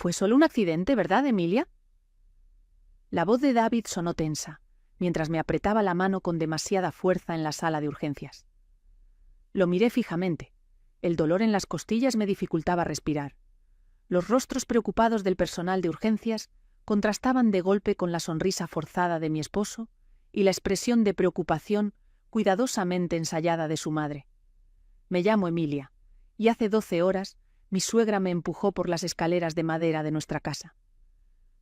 Fue solo un accidente, ¿verdad, Emilia? La voz de David sonó tensa, mientras me apretaba la mano con demasiada fuerza en la sala de urgencias. Lo miré fijamente. El dolor en las costillas me dificultaba respirar. Los rostros preocupados del personal de urgencias contrastaban de golpe con la sonrisa forzada de mi esposo y la expresión de preocupación cuidadosamente ensayada de su madre. Me llamo Emilia, y hace 12 horas mi suegra me empujó por las escaleras de madera de nuestra casa.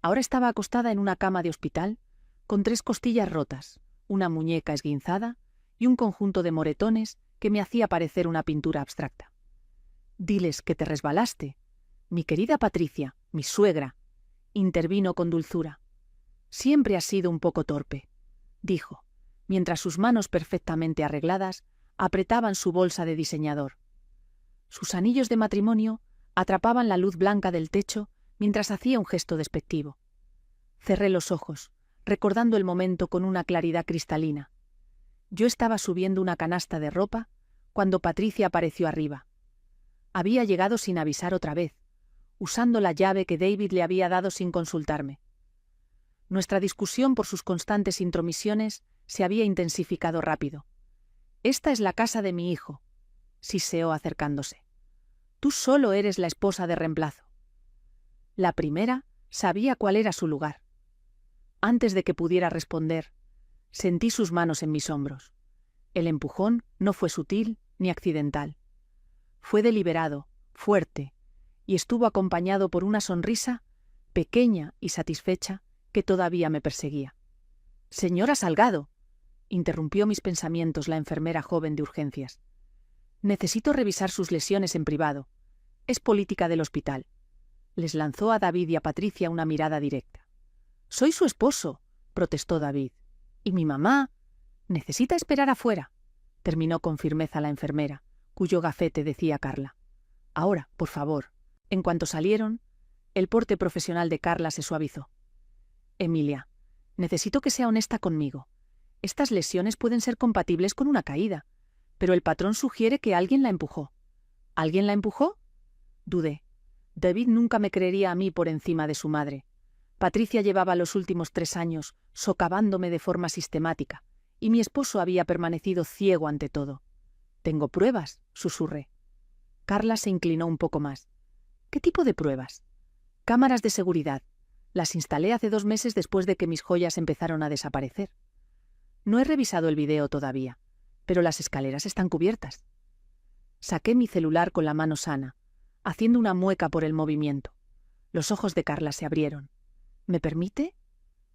Ahora estaba acostada en una cama de hospital, con 3 costillas rotas, una muñeca esguinzada y un conjunto de moretones que me hacía parecer una pintura abstracta. «Diles que te resbalaste. Mi querida Patricia, mi suegra», intervino con dulzura. «Siempre has sido un poco torpe», dijo, mientras sus manos perfectamente arregladas apretaban su bolsa de diseñador. Sus anillos de matrimonio atrapaban la luz blanca del techo mientras hacía un gesto despectivo. Cerré los ojos, recordando el momento con una claridad cristalina. Yo estaba subiendo una canasta de ropa cuando Patricia apareció arriba. Había llegado sin avisar otra vez, usando la llave que David le había dado sin consultarme. Nuestra discusión por sus constantes intromisiones se había intensificado rápido. «Esta es la casa de mi hijo», siseó acercándose. «Tú solo eres la esposa de reemplazo». La primera sabía cuál era su lugar. Antes de que pudiera responder, sentí sus manos en mis hombros. El empujón no fue sutil ni accidental. Fue deliberado, fuerte, y estuvo acompañado por una sonrisa pequeña y satisfecha que todavía me perseguía. «Señora Salgado», interrumpió mis pensamientos la enfermera joven de urgencias. «Necesito revisar sus lesiones en privado. Es política del hospital». Les lanzó a David y a Patricia una mirada directa. «Soy su esposo», protestó David. «Y mi mamá necesita esperar afuera», terminó con firmeza la enfermera, cuyo gafete decía Carla. «Ahora, por favor». En cuanto salieron, el porte profesional de Carla se suavizó. «Emilia, necesito que sea honesta conmigo. Estas lesiones pueden ser compatibles con una caída, pero el patrón sugiere que alguien la empujó». «¿Alguien la empujó?». Dudé. David nunca me creería a mí por encima de su madre. Patricia llevaba los últimos 3 años socavándome de forma sistemática, y mi esposo había permanecido ciego ante todo. «Tengo pruebas», susurré. Carla se inclinó un poco más. «¿Qué tipo de pruebas?». «Cámaras de seguridad. Las instalé hace 2 meses después de que mis joyas empezaron a desaparecer. No he revisado el video todavía, pero las escaleras están cubiertas». Saqué mi celular con la mano sana, haciendo una mueca por el movimiento. Los ojos de Carla se abrieron. «¿Me permite?».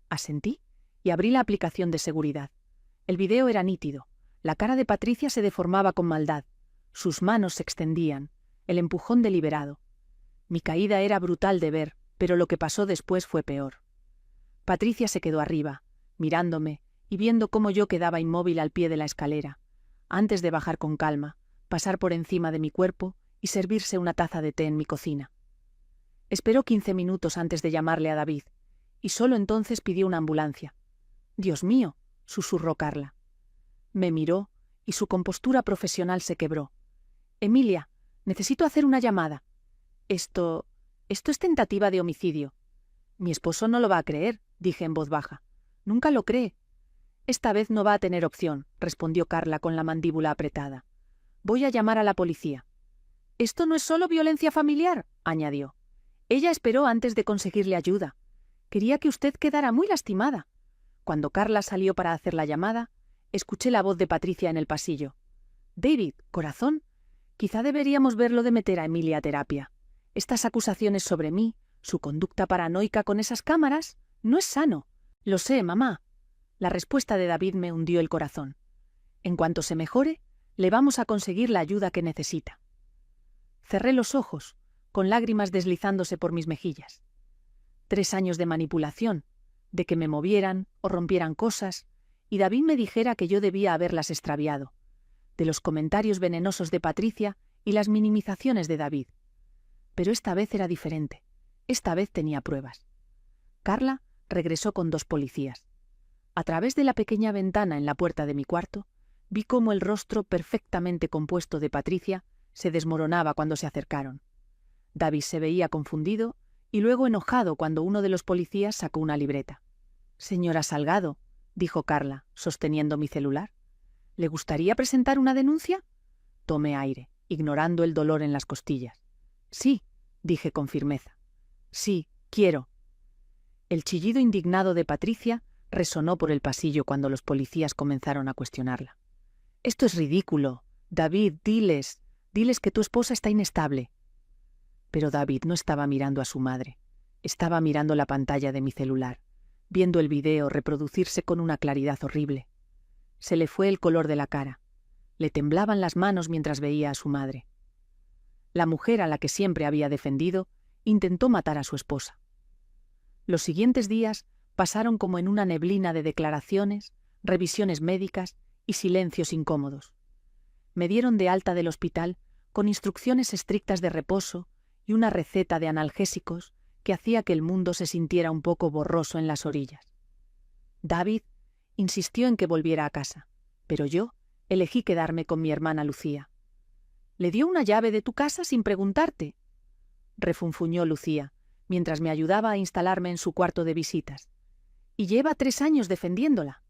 Asentí y abrí la aplicación de seguridad. El video era nítido. La cara de Patricia se deformaba con maldad. Sus manos se extendían, el empujón deliberado. Mi caída era brutal de ver, pero lo que pasó después fue peor. Patricia se quedó arriba, mirándome y viendo cómo yo quedaba inmóvil al pie de la escalera, antes de bajar con calma, pasar por encima de mi cuerpo y servirse una taza de té en mi cocina. Esperó 15 minutos antes de llamarle a David, y solo entonces pidió una ambulancia. «Dios mío», susurró Carla. Me miró y su compostura profesional se quebró. «Emilia, necesito hacer una llamada. Esto es tentativa de homicidio». «Mi esposo no lo va a creer», dije en voz baja. «Nunca lo cree». «Esta vez no va a tener opción», respondió Carla con la mandíbula apretada. «Voy a llamar a la policía». «Esto no es solo violencia familiar», añadió. «Ella esperó antes de conseguirle ayuda. Quería que usted quedara muy lastimada». Cuando Carla salió para hacer la llamada, escuché la voz de Patricia en el pasillo. «David, corazón, quizá deberíamos ver lo de meter a Emilia a terapia. Estas acusaciones sobre mí, su conducta paranoica con esas cámaras, no es sano». «Lo sé, mamá». La respuesta de David me hundió el corazón. «En cuanto se mejore, le vamos a conseguir la ayuda que necesita». Cerré los ojos, con lágrimas deslizándose por mis mejillas. 3 años de manipulación, de que me movieran o rompieran cosas, y David me dijera que yo debía haberlas extraviado, de los comentarios venenosos de Patricia y las minimizaciones de David. Pero esta vez era diferente. Esta vez tenía pruebas. Carla regresó con 2 policías. A través de la pequeña ventana en la puerta de mi cuarto, vi cómo el rostro perfectamente compuesto de Patricia se desmoronaba cuando se acercaron. David se veía confundido y luego enojado cuando uno de los policías sacó una libreta. «Señora Salgado», dijo Carla, sosteniendo mi celular. «¿Le gustaría presentar una denuncia?» Tomé aire, ignorando el dolor en las costillas. «Sí», dije con firmeza. «Sí, quiero». El chillido indignado de Patricia resonó por el pasillo cuando los policías comenzaron a cuestionarla. «Esto es ridículo. David, diles que tu esposa está inestable». Pero David no estaba mirando a su madre. Estaba mirando la pantalla de mi celular, viendo el video reproducirse con una claridad horrible. Se le fue el color de la cara. Le temblaban las manos mientras veía a su madre. La mujer a la que siempre había defendido intentó matar a su esposa. Los siguientes días pasaron como en una neblina de declaraciones, revisiones médicas y silencios incómodos. Me dieron de alta del hospital con instrucciones estrictas de reposo y una receta de analgésicos que hacía que el mundo se sintiera un poco borroso en las orillas. David insistió en que volviera a casa, pero yo elegí quedarme con mi hermana Lucía. «¿Le dio una llave de tu casa sin preguntarte?», refunfuñó Lucía, mientras me ayudaba a instalarme en su cuarto de visitas. «Y lleva 3 años defendiéndola.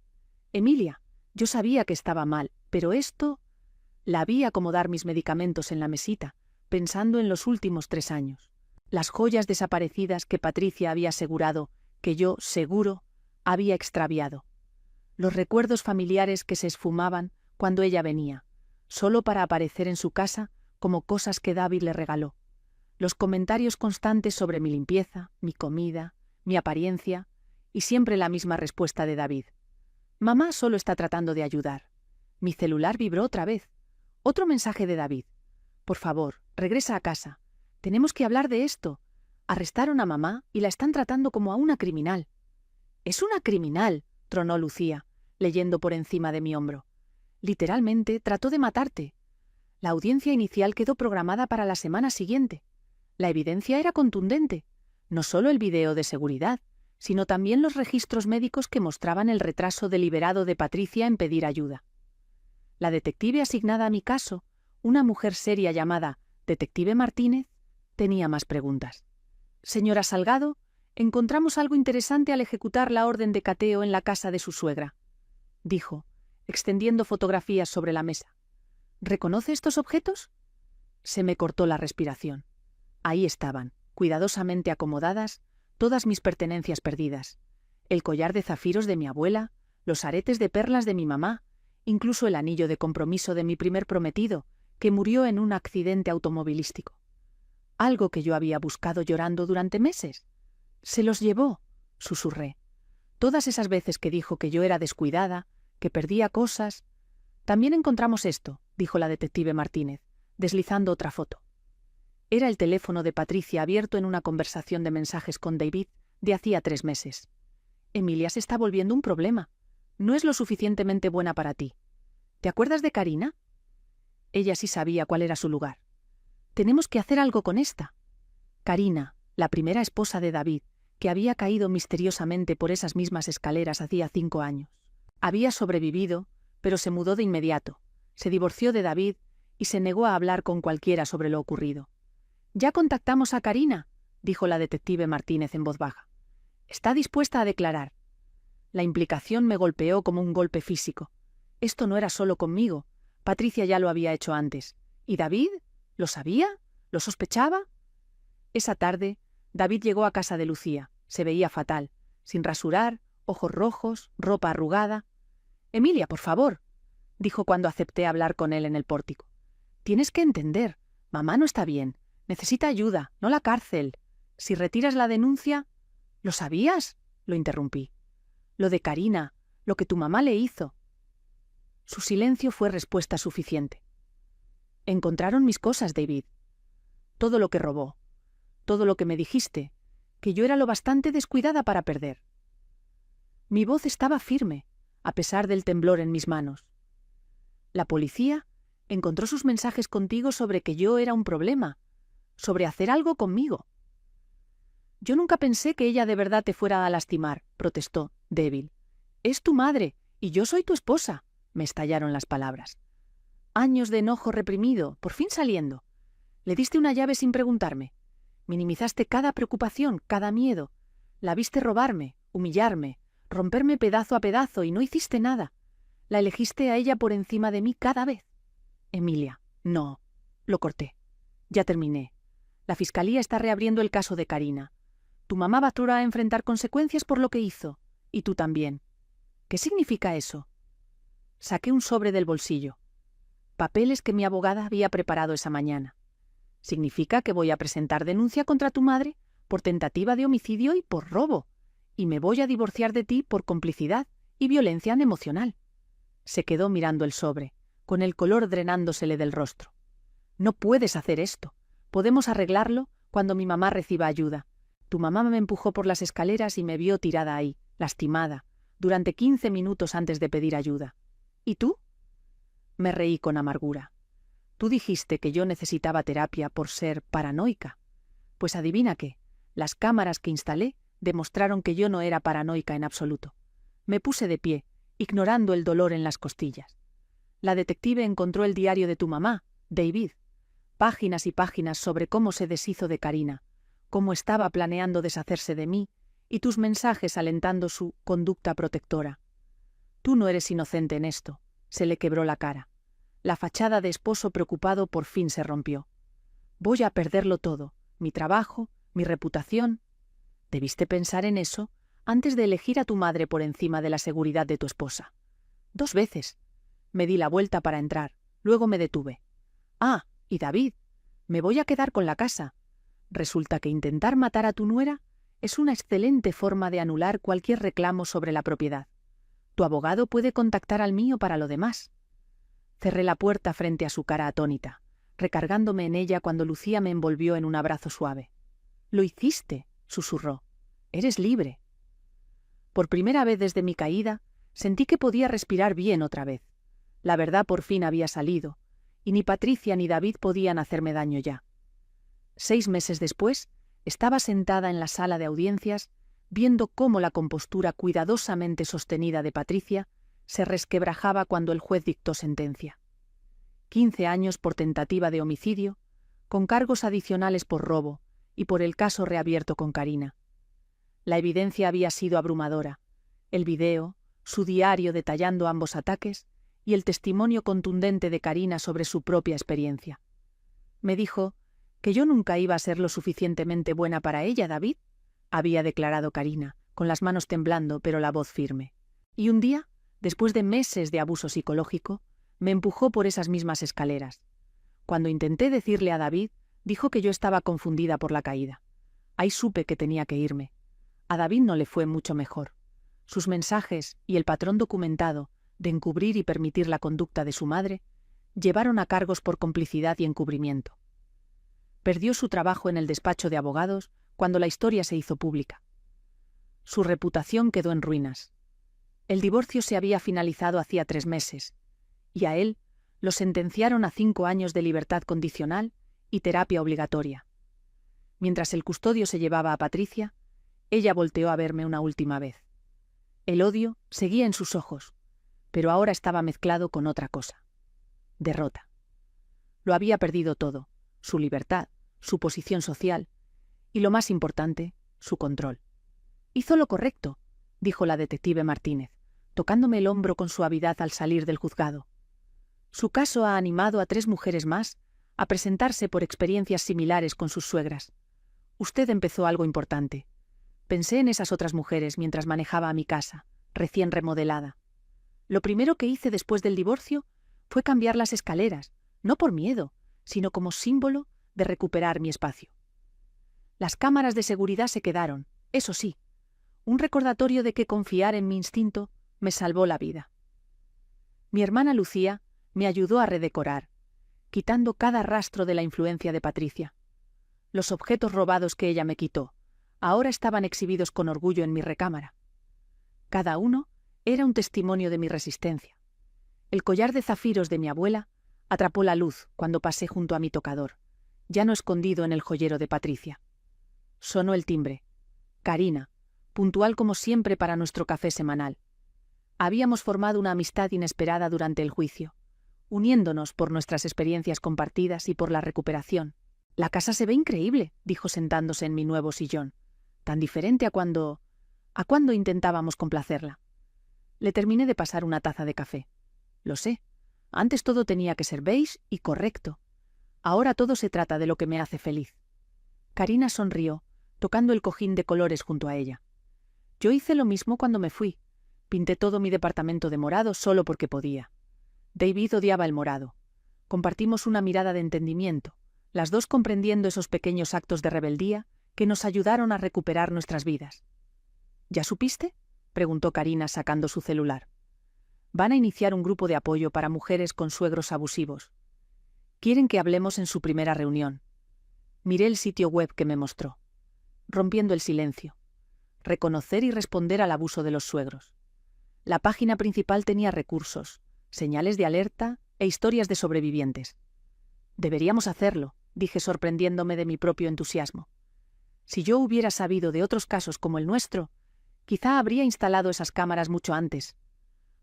Emilia, yo sabía que estaba mal, pero esto...». La vi acomodar mis medicamentos en la mesita, pensando en los últimos 3 años. Las joyas desaparecidas que Patricia había asegurado que yo, seguro, había extraviado. Los recuerdos familiares que se esfumaban cuando ella venía, solo para aparecer en su casa como cosas que David le regaló. Los comentarios constantes sobre mi limpieza, mi comida, mi apariencia, y siempre la misma respuesta de David. «Mamá solo está tratando de ayudar». Mi celular vibró otra vez. Otro mensaje de David. «Por favor, regresa a casa. Tenemos que hablar de esto. Arrestaron a mamá y la están tratando como a una criminal». «Es una criminal», tronó Lucía, leyendo por encima de mi hombro. «Literalmente trató de matarte. La audiencia inicial quedó programada para la semana siguiente. La evidencia era contundente. No solo el video de seguridad, sino también los registros médicos que mostraban el retraso deliberado de Patricia en pedir ayuda. La detective asignada a mi caso, una mujer seria llamada Detective Martínez, tenía más preguntas. «Señora Salgado, encontramos algo interesante al ejecutar la orden de cateo en la casa de su suegra», dijo, extendiendo fotografías sobre la mesa. «¿Reconoce estos objetos?» Se me cortó la respiración. Ahí estaban, cuidadosamente acomodadas, todas mis pertenencias perdidas. El collar de zafiros de mi abuela, los aretes de perlas de mi mamá, incluso el anillo de compromiso de mi primer prometido, que murió en un accidente automovilístico. Algo que yo había buscado llorando durante meses. «Se los llevó», susurré. Todas esas veces que dijo que yo era descuidada, que perdía cosas. «También encontramos esto», dijo la detective Martínez, deslizando otra foto. Era el teléfono de Patricia abierto en una conversación de mensajes con David de hacía 3 meses. «Emilia se está volviendo un problema. No es lo suficientemente buena para ti. ¿Te acuerdas de Karina?» Ella sí sabía cuál era su lugar. «Tenemos que hacer algo con esta». Karina, la primera esposa de David, que había caído misteriosamente por esas mismas escaleras hacía 5 años. Había sobrevivido, pero se mudó de inmediato, se divorció de David y se negó a hablar con cualquiera sobre lo ocurrido. «Ya contactamos a Karina», dijo la detective Martínez en voz baja. «Está dispuesta a declarar». La implicación me golpeó como un golpe físico. Esto no era solo conmigo. Patricia ya lo había hecho antes. ¿Y David? ¿Lo sabía? ¿Lo sospechaba? Esa tarde, David llegó a casa de Lucía. Se veía fatal, sin rasurar, ojos rojos, ropa arrugada. «Emilia, por favor», dijo cuando acepté hablar con él en el pórtico. «Tienes que entender. Mamá no está bien. Necesita ayuda, no la cárcel. Si retiras la denuncia...» «¿Lo sabías?», lo interrumpí. «Lo de Karina, lo que tu mamá le hizo». Su silencio fue respuesta suficiente. «Encontraron mis cosas, David. Todo lo que robó. Todo lo que me dijiste, que yo era lo bastante descuidada para perder». Mi voz estaba firme, a pesar del temblor en mis manos. «La policía encontró sus mensajes contigo sobre que yo era un problema, sobre hacer algo conmigo». «Yo nunca pensé que ella de verdad te fuera a lastimar», protestó, débil. «Es tu madre y yo soy tu esposa», me estallaron las palabras. Años de enojo reprimido, por fin saliendo. «Le diste una llave sin preguntarme. Minimizaste cada preocupación, cada miedo. La viste robarme, humillarme, romperme pedazo a pedazo y no hiciste nada. La elegiste a ella por encima de mí cada vez. Emilia, no. Lo corté. Ya terminé. La fiscalía está reabriendo el caso de Karina. Tu mamá va a enfrentar consecuencias por lo que hizo. Y tú también. ¿Qué significa eso? Saqué un sobre del bolsillo. Papeles que mi abogada había preparado esa mañana. Significa que voy a presentar denuncia contra tu madre por tentativa de homicidio y por robo, y me voy a divorciar de ti por complicidad y violencia emocional. Se quedó mirando el sobre, con el color drenándosele del rostro. No puedes hacer esto. Podemos arreglarlo cuando mi mamá reciba ayuda. Tu mamá me empujó por las escaleras y me vio tirada ahí, lastimada, durante 15 minutos antes de pedir ayuda. ¿Y tú? Me reí con amargura. Tú dijiste que yo necesitaba terapia por ser paranoica. Pues adivina qué, las cámaras que instalé demostraron que yo no era paranoica en absoluto. Me puse de pie, ignorando el dolor en las costillas. La detective encontró el diario de tu mamá, David. Páginas y páginas sobre cómo se deshizo de Karina, cómo estaba planeando deshacerse de mí, y tus mensajes alentando su conducta protectora. Tú no eres inocente en esto. Se le quebró la cara. La fachada de esposo preocupado por fin se rompió. Voy a perderlo todo, mi trabajo, mi reputación. Debiste pensar en eso antes de elegir a tu madre por encima de la seguridad de tu esposa. 2 veces. Me di la vuelta para entrar, luego me detuve. Ah, y David, me voy a quedar con la casa. Resulta que intentar matar a tu nuera es una excelente forma de anular cualquier reclamo sobre la propiedad. Tu abogado puede contactar al mío para lo demás. Cerré la puerta frente a su cara atónita, recargándome en ella cuando Lucía me envolvió en un abrazo suave. «Lo hiciste», susurró. «Eres libre». Por primera vez desde mi caída, sentí que podía respirar bien otra vez. La verdad por fin había salido, y ni Patricia ni David podían hacerme daño ya. 6 meses después, estaba sentada en la sala de audiencias, viendo cómo la compostura cuidadosamente sostenida de Patricia se resquebrajaba cuando el juez dictó sentencia. 15 años por tentativa de homicidio, con cargos adicionales por robo y por el caso reabierto con Karina. La evidencia había sido abrumadora. El video, su diario detallando ambos ataques y el testimonio contundente de Karina sobre su propia experiencia. Me dijo que yo nunca iba a ser lo suficientemente buena para ella, David, había declarado Karina, con las manos temblando pero la voz firme. Y un día, después de meses de abuso psicológico, me empujó por esas mismas escaleras. Cuando intenté decirle a David, dijo que yo estaba confundida por la caída. Ahí supe que tenía que irme. A David no le fue mucho mejor. Sus mensajes y el patrón documentado de encubrir y permitir la conducta de su madre llevaron a cargos por complicidad y encubrimiento. Perdió su trabajo en el despacho de abogados cuando la historia se hizo pública. Su reputación quedó en ruinas. El divorcio se había finalizado hacía 3 meses, y a él lo sentenciaron a 5 años de libertad condicional y terapia obligatoria. Mientras el custodio se llevaba a Patricia, ella volteó a verme una última vez. El odio seguía en sus ojos, pero ahora estaba mezclado con otra cosa. Derrota. Lo había perdido todo, su libertad, su posición social y, lo más importante, su control. «Hizo lo correcto», dijo la detective Martínez, tocándome el hombro con suavidad al salir del juzgado. Su caso ha animado a 3 mujeres más a presentarse por experiencias similares con sus suegras. Usted empezó algo importante. Pensé en esas otras mujeres mientras manejaba a mi casa, recién remodelada. Lo primero que hice después del divorcio fue cambiar las escaleras, no por miedo, sino como símbolo de recuperar mi espacio. Las cámaras de seguridad se quedaron, eso sí, un recordatorio de que confiar en mi instinto me salvó la vida. Mi hermana Lucía me ayudó a redecorar, quitando cada rastro de la influencia de Patricia. Los objetos robados que ella me quitó ahora estaban exhibidos con orgullo en mi recámara. Cada uno era un testimonio de mi resistencia. El collar de zafiros de mi abuela atrapó la luz cuando pasé junto a mi tocador, ya no escondido en el joyero de Patricia. Sonó el timbre. Karina, puntual como siempre para nuestro café semanal. Habíamos formado una amistad inesperada durante el juicio, uniéndonos por nuestras experiencias compartidas y por la recuperación. La casa se ve increíble, dijo sentándose en mi nuevo sillón. Tan diferente a cuando intentábamos complacerla. Le terminé de pasar una taza de café. Lo sé. Antes todo tenía que ser beige y correcto. Ahora todo se trata de lo que me hace feliz. Karina sonrió, tocando el cojín de colores junto a ella. Yo hice lo mismo cuando me fui. Pinté todo mi departamento de morado solo porque podía. David odiaba el morado. Compartimos una mirada de entendimiento, las dos comprendiendo esos pequeños actos de rebeldía que nos ayudaron a recuperar nuestras vidas. ¿Ya supiste?, preguntó Karina sacando su celular. Van a iniciar un grupo de apoyo para mujeres con suegros abusivos. Quieren que hablemos en su primera reunión. Miré el sitio web que me mostró. Rompiendo el silencio. Reconocer y responder al abuso de los suegros. La página principal tenía recursos, señales de alerta e historias de sobrevivientes. Deberíamos hacerlo, dije sorprendiéndome de mi propio entusiasmo. Si yo hubiera sabido de otros casos como el nuestro, quizá habría instalado esas cámaras mucho antes.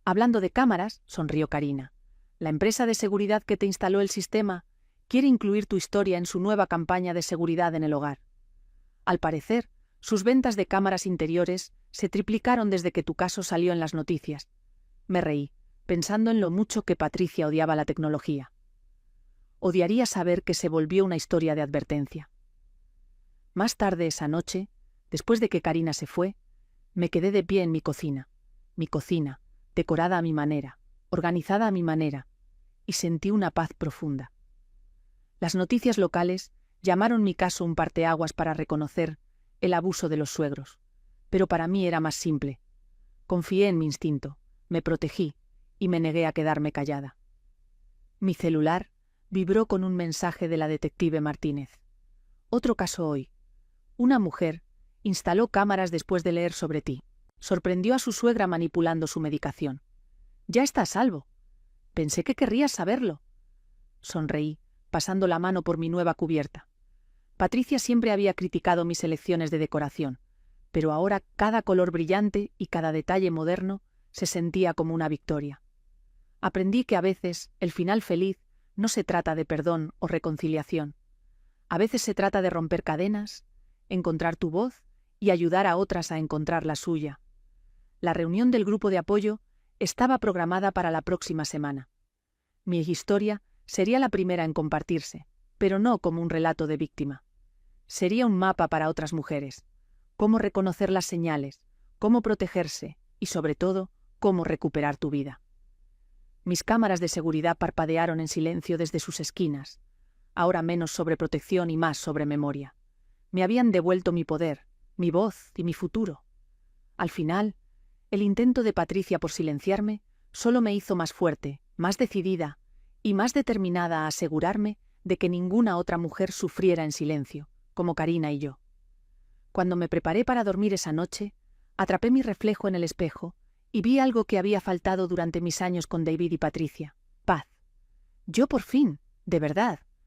Hablando de cámaras, sonrió Karina. La empresa de seguridad que te instaló el sistema quiere incluir tu historia en su nueva campaña de seguridad en el hogar. Al parecer, sus ventas de cámaras interiores se triplicaron desde que tu caso salió en las noticias. Me reí, pensando en lo mucho que Patricia odiaba la tecnología. Odiaría saber que se volvió una historia de advertencia. Más tarde esa noche, después de que Karina se fue, me quedé de pie en mi cocina, decorada a mi manera, organizada a mi manera, y sentí una paz profunda. Las noticias locales llamaron mi caso un parteaguas para reconocer el abuso de los suegros, pero para mí era más simple. Confié en mi instinto, me protegí y me negué a quedarme callada. Mi celular vibró con un mensaje de la detective Martínez. Otro caso hoy. Una mujer instaló cámaras después de leer sobre ti. Sorprendió a su suegra manipulando su medicación. Ya está a salvo. Pensé que querrías saberlo. Sonreí, pasando la mano por mi nueva cubierta. Patricia siempre había criticado mis elecciones de decoración, pero ahora cada color brillante y cada detalle moderno se sentía como una victoria. Aprendí que a veces el final feliz no se trata de perdón o reconciliación. A veces se trata de romper cadenas, encontrar tu voz y ayudar a otras a encontrar la suya. La reunión del grupo de apoyo estaba programada para la próxima semana. Mi historia sería la primera en compartirse, pero no como un relato de víctima. Sería un mapa para otras mujeres. Cómo reconocer las señales, cómo protegerse y, sobre todo, cómo recuperar tu vida. Mis cámaras de seguridad parpadearon en silencio desde sus esquinas, ahora menos sobre protección y más sobre memoria. Me habían devuelto mi poder, mi voz y mi futuro. Al final, el intento de Patricia por silenciarme solo me hizo más fuerte, más decidida y más determinada a asegurarme de que ninguna otra mujer sufriera en silencio, como Karina y yo. Cuando me preparé para dormir esa noche, atrapé mi reflejo en el espejo y vi algo que había faltado durante mis años con David y Patricia: paz. Yo por fin, de verdad,